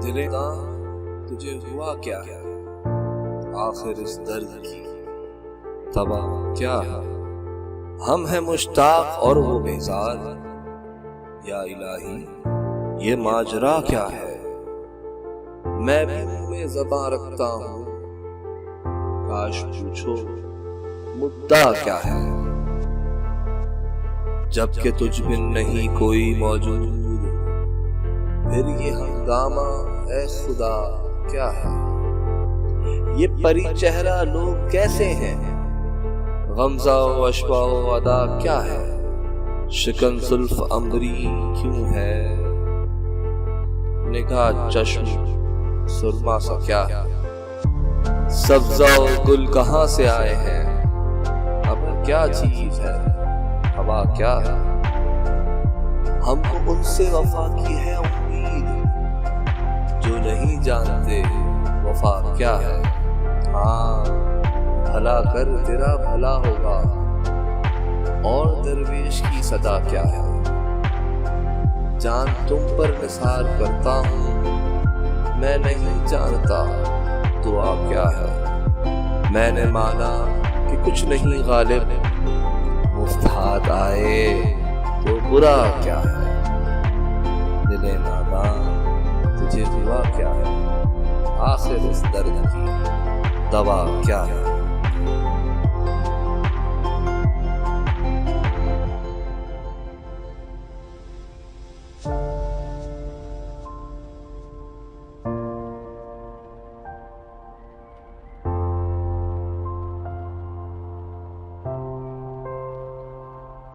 दिले ना तुझे हुआ क्या है, आखिर इस दर्द की तबा क्या है। हम हैं मुश्ताक और वो बेजार, या इलाही ये माजरा क्या है। मैं भी मुंह में ज़बां रखता हूँ, काश पूछो मुद्दा क्या है। जबकि तुझ बिन नहीं कोई मौजूद, फिर ये हंगामा ऐ खुदा क्या है। ये परी चेहरा लोग कैसे हैं, गमज़ा व अशवा व अदा क्या है। शिकन जुल्फ अंबरी क्यों है, निगाह चश्म सुरमा सा क्या है। सब्ज़ा व गुल कहाँ से आए हैं, अब क्या चीज है, हवा क्या है। हमको उनसे वफा की है उम्मीद, जो नहीं जानते वफा क्या है। हाँ भला कर तेरा भला होगा, और दरवेश की सदा क्या है। जान तुम पर निसार करता हूँ, मैं नहीं जानता दुआ क्या है। मैंने माना कि कुछ नहीं गालिब, मुफ्ताद आए तो बुरा क्या है। दिले नादान तुझे हुआ क्या है, आखिर इस दर्द की दवा क्या है।